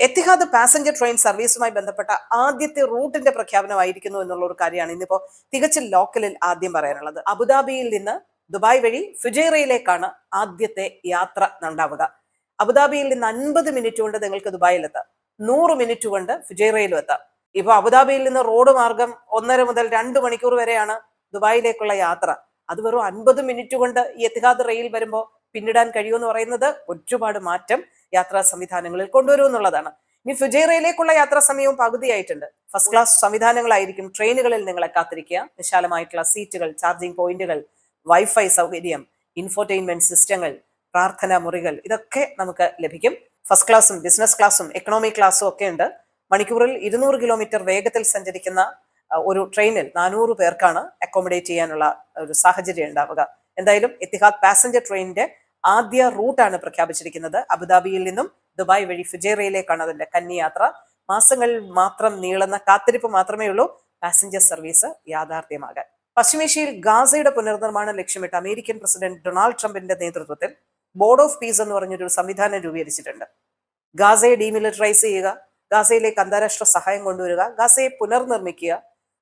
Etihad passenger train സർവീസുമായി ബന്ധപ്പെട്ട ആദ്യത്തെ റൂട്ടിന്റെ പ്രഖ്യാപനമായിരിക്കുന്നു എന്നുള്ള ഒരു കാര്യമാണ് ഇന്നിപ്പോ തികച്ചും ലോക്കലിൽ ആദ്യം പറയാനുള്ളത്. അബുദാബിയിൽ നിന്ന് ദുബായ് വഴി ഫുജൈറയിലേക്കാണ് ആദ്യത്തെ യാത്ര ഉണ്ടാവുക. അബുദാബിയിൽ നിന്ന് 50 മിനിറ്റ് കൊണ്ട് നിങ്ങൾക്ക് ദുബായിൽ എത്താം, 100 മിനിറ്റ് കൊണ്ട് ഫുജൈറയിലും എത്താം. ഇപ്പൊ അബുദാബിയിൽ നിന്ന് റോഡ് മാർഗം 1.5 മുതൽ 2 മണിക്കൂർ വരെയാണ് ദുബായിലേക്കുള്ള യാത്ര. അത് വെറും 50 മിനിറ്റ് കൊണ്ട് ഈ എത്തിഹാദ് റെയിൽ വരുമ്പോൾ പിന്നിടാൻ കഴിയുമെന്ന് പറയുന്നത് ഒരുപാട് മാറ്റം യാത്രാ സംവിധാനങ്ങളിൽ കൊണ്ടുവരുമെന്നുള്ളതാണ്. ഇനി ഫുജൈറയിലേക്കുള്ള യാത്രാ സമയവും പകുതിയായിട്ടുണ്ട്. ഫസ്റ്റ് ക്ലാസ് സംവിധാനങ്ങളായിരിക്കും ട്രെയിനുകളിൽ നിങ്ങളെ കാത്തിരിക്കുക. വിശാലമായിട്ടുള്ള സീറ്റുകൾ, ചാർജിംഗ് പോയിന്റുകൾ, വൈഫൈ സൗകര്യം, ഇൻഫോർടൈൻമെന്റ് സിസ്റ്റങ്ങൾ, പ്രാർത്ഥനാ മുറികൾ, ഇതൊക്കെ നമുക്ക് ലഭിക്കും. ഫസ്റ്റ് ക്ലാസ്സും ബിസിനസ് ക്ലാസ്സും എക്കണോമി ക്ലാസ്സും ഒക്കെ ഉണ്ട്. മണിക്കൂറിൽ 200 കിലോമീറ്റർ വേഗത്തിൽ സഞ്ചരിക്കുന്ന ഒരു ട്രെയിനിൽ 400 പേർക്കാണ് അക്കോമഡേറ്റ് ചെയ്യാനുള്ള ഒരു സാഹചര്യം ഉണ്ടാവുക. എന്തായാലും എത്തിഹാദ് പാസഞ്ചർ ട്രെയിനിന്റെ ആദ്യ റൂട്ടാണ് പ്രഖ്യാപിച്ചിരിക്കുന്നത്. അബുദാബിയിൽ നിന്നും ദുബായ് വഴി ഫുജൈറയിലേക്കാണ് അതിന്റെ കന്നിയാത്ര. മാസങ്ങൾ മാത്രം നീളുന്ന കാത്തിരിപ്പ് മാത്രമേ ഉള്ളൂ പാസഞ്ചർ സർവീസ് യാഥാർത്ഥ്യമാകാൻ. പശ്ചിമേഷ്യയിൽ ഗാസയുടെ പുനർനിർമ്മാണം ലക്ഷ്യമിട്ട് അമേരിക്കൻ പ്രസിഡന്റ് ഡൊണാൾഡ് ട്രംപിന്റെ നേതൃത്വത്തിൽ ബോർഡ് ഓഫ് പീസ് എന്ന് പറഞ്ഞൊരു സംവിധാനം രൂപീകരിച്ചിട്ടുണ്ട്. ഗാസയെ ഡീമിലിറ്ററൈസ് ചെയ്യുക, ഗാസയിലേക്ക് അന്താരാഷ്ട്ര സഹായം കൊണ്ടുവരിക, ഗാസയെ പുനർനിർമ്മിക്കുക,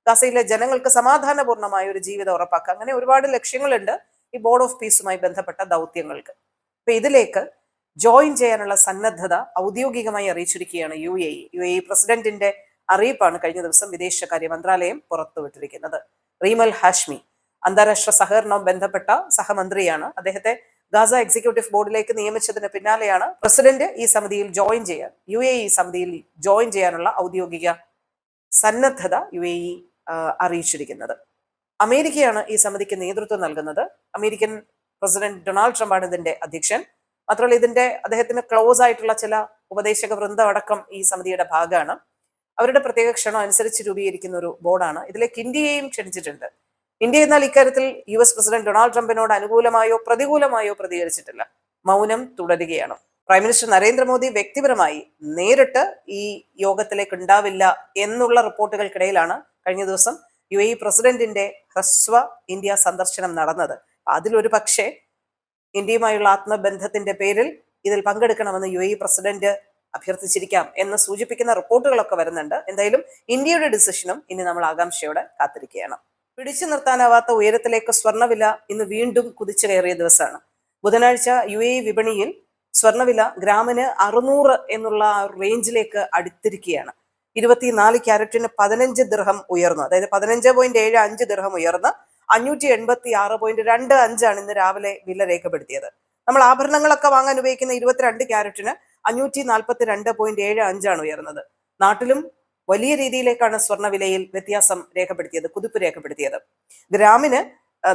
ഗാസയിലെ ജനങ്ങൾക്ക് സമാധാനപൂർണമായ ഒരു ജീവിതം ഉറപ്പാക്കുക, അങ്ങനെ ഒരുപാട് ലക്ഷ്യങ്ങളുണ്ട് ഈ ബോർഡ് ഓഫ് പീസുമായി ബന്ധപ്പെട്ട ദൗത്യങ്ങൾക്ക്. അപ്പൊ ഇതിലേക്ക് ജോയിൻ ചെയ്യാനുള്ള സന്നദ്ധത ഔദ്യോഗികമായി അറിയിച്ചിരിക്കുകയാണ് യു എ ഇ പ്രസിഡന്റിന്റെ അറിയിപ്പാണ് കഴിഞ്ഞ ദിവസം വിദേശകാര്യ മന്ത്രാലയം പുറത്തുവിട്ടിരിക്കുന്നത്. റീമൽ ഹാഷ്മി അന്താരാഷ്ട്ര സഹകരണവും ബന്ധപ്പെട്ട സഹമന്ത്രിയാണ്. അദ്ദേഹത്തെ ഗാസ എക്സിക്യൂട്ടീവ് ബോർഡിലേക്ക് നിയമിച്ചതിന് പിന്നാലെയാണ് പ്രസിഡന്റ് ഈ സമിതിയിൽ ജോയിൻ ചെയ്യാൻ, ഈ സമിതിയിൽ ജോയിൻ ചെയ്യാനുള്ള ഔദ്യോഗിക സന്നദ്ധത UAE അറിയിച്ചിരിക്കുന്നത്. അമേരിക്കയാണ് ഈ സമിതിക്ക് നേതൃത്വം നൽകുന്നത്. അമേരിക്കൻ പ്രസിഡന്റ് ഡൊണാൾഡ് ട്രംപാണ് ഇതിന്റെ അധ്യക്ഷൻ. മാത്രമല്ല അദ്ദേഹത്തിന് ക്ലോസ് ആയിട്ടുള്ള ചില ഉപദേശക വൃന്ദം അടക്കം ഈ സമിതിയുടെ ഭാഗമാണ്. അവരുടെ പ്രത്യേക ക്ഷണം അനുസരിച്ച് രൂപീകരിക്കുന്ന ഒരു ബോർഡാണ്. ഇതിലേക്ക് ഇന്ത്യയെയും ക്ഷണിച്ചിട്ടുണ്ട്. ഇന്ത്യ എന്നാൽ ഇക്കാര്യത്തിൽ US പ്രസിഡന്റ് ഡൊണാൾഡ് ട്രംപിനോട് അനുകൂലമായോ പ്രതികൂലമായോ പ്രതികരിച്ചിട്ടില്ല, മൗനം തുടരുകയാണ്. പ്രൈം മിനിസ്റ്റർ നരേന്ദ്രമോദി വ്യക്തിപരമായി നേരിട്ട് ഈ യോഗത്തിലേക്ക് ഉണ്ടാവില്ല എന്നുള്ള റിപ്പോർട്ടുകൾക്കിടയിലാണ് കഴിഞ്ഞ ദിവസം UAE പ്രസിഡന്റിന്റെ ഹ്രസ്വ ഇന്ത്യ സന്ദർശനം നടന്നത്. അതിലൊരു പക്ഷേ ഇന്ത്യയുമായുള്ള ആത്മബന്ധത്തിന്റെ പേരിൽ ഇതിൽ പങ്കെടുക്കണമെന്ന് UAE പ്രസിഡന്റ് അഭ്യർത്ഥിച്ചിരിക്കാം എന്ന് സൂചിപ്പിക്കുന്ന റിപ്പോർട്ടുകളൊക്കെ വരുന്നുണ്ട്. എന്തായാലും ഇന്ത്യയുടെ ഡിസിഷനും ഇനി നമ്മൾ ആകാംക്ഷയോടെ കാത്തിരിക്കുകയാണ്. പിടിച്ചു നിർത്താനാവാത്ത ഉയരത്തിലേക്ക് സ്വർണ്ണവില ഇന്ന് വീണ്ടും കുതിച്ചു കയറിയ ദിവസമാണ്. ബുധനാഴ്ച UAE വിപണിയിൽ സ്വർണ്ണവില ഗ്രാമിന് 600 എന്നുള്ള റേഞ്ചിലേക്ക് അടുത്തിരിക്കുകയാണ്. 24 ക്യാരറ്റിന് 15 ദിർഹം ഉയർന്നു, അതായത് 15.75 ദിർഹം ഉയർന്ന് 586.25 ആണ് ഇന്ന് രാവിലെ വില രേഖപ്പെടുത്തിയത്. നമ്മൾ ആഭരണങ്ങളൊക്കെ വാങ്ങാൻ ഉപയോഗിക്കുന്ന 22 ക്യാരറ്റിന് 542.75 ആണ് ഉയർന്നത്. നാട്ടിലും വലിയ രീതിയിലേക്കാണ് സ്വർണ്ണവിലയിൽ വ്യത്യാസം രേഖപ്പെടുത്തിയത്, കുതിപ്പ് രേഖപ്പെടുത്തിയത്. ഗ്രാമിന്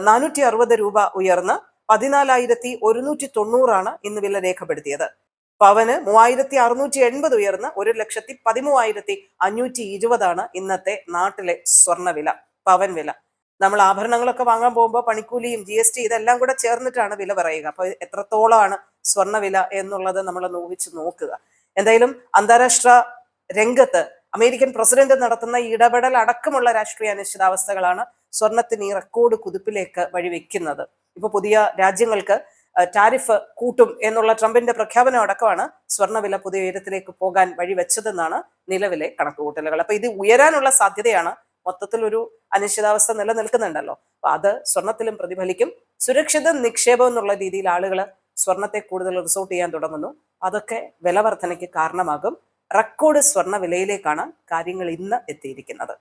460 രൂപ ഉയർന്ന് 14,190 ഇന്ന് വില രേഖപ്പെടുത്തിയത്. പവന് 3,680 ഉയർന്ന് 1,13,520 ഇന്നത്തെ നാട്ടിലെ സ്വർണ്ണവില, പവൻ വില. നമ്മൾ ആഭരണങ്ങളൊക്കെ വാങ്ങാൻ പോകുമ്പോൾ പണിക്കൂലിയും GST ഇതെല്ലാം കൂടെ ചേർന്നിട്ടാണ് വില പറയുക. അപ്പൊ എത്രത്തോളമാണ് സ്വർണ്ണവില എന്നുള്ളത് നമ്മൾ ഊഹിച്ച് നോക്കുക. എന്തായാലും അന്താരാഷ്ട്ര രംഗത്ത് അമേരിക്കൻ പ്രസിഡന്റ് നടത്തുന്ന ഇടപെടൽ അടക്കമുള്ള രാഷ്ട്രീയ അനിശ്ചിതാവസ്ഥകളാണ് സ്വർണത്തിന് ഈ റെക്കോർഡ് കുതിപ്പിലേക്ക് വഴിവെക്കുന്നത്. ഇപ്പൊ പുതിയ രാജ്യങ്ങൾക്ക് ടാരിഫ് കൂട്ടും എന്നുള്ള ട്രംപിന്റെ പ്രഖ്യാപനം അടക്കമാണ് സ്വർണ്ണവില പുതിയ ഉയരത്തിലേക്ക് പോകാൻ വഴിവെച്ചതെന്നാണ് നിലവിലെ കണക്കുകൂട്ടലുകൾ. അപ്പൊ ഇത് ഉയരാനുള്ള സാധ്യതയാണ്. മൊത്തത്തിൽ ഒരു അനിശ്ചിതാവസ്ഥ നിലനിൽക്കുന്നുണ്ടല്ലോ, അപ്പൊ അത് സ്വർണത്തിലും പ്രതിഫലിക്കും. സുരക്ഷിത നിക്ഷേപം എന്നുള്ള രീതിയിൽ ആളുകൾ സ്വർണത്തെ കൂടുതൽ റിസോർട്ട് ചെയ്യാൻ തുടങ്ങുന്നു. അതൊക്കെ വില വർധനയ്ക്ക് കാരണമാകും. റെക്കോർഡ് സ്വർണ്ണ വിലയിലേക്കാണ് കാര്യങ്ങൾ ഇന്ന് എത്തിയിരിക്കുന്നത്.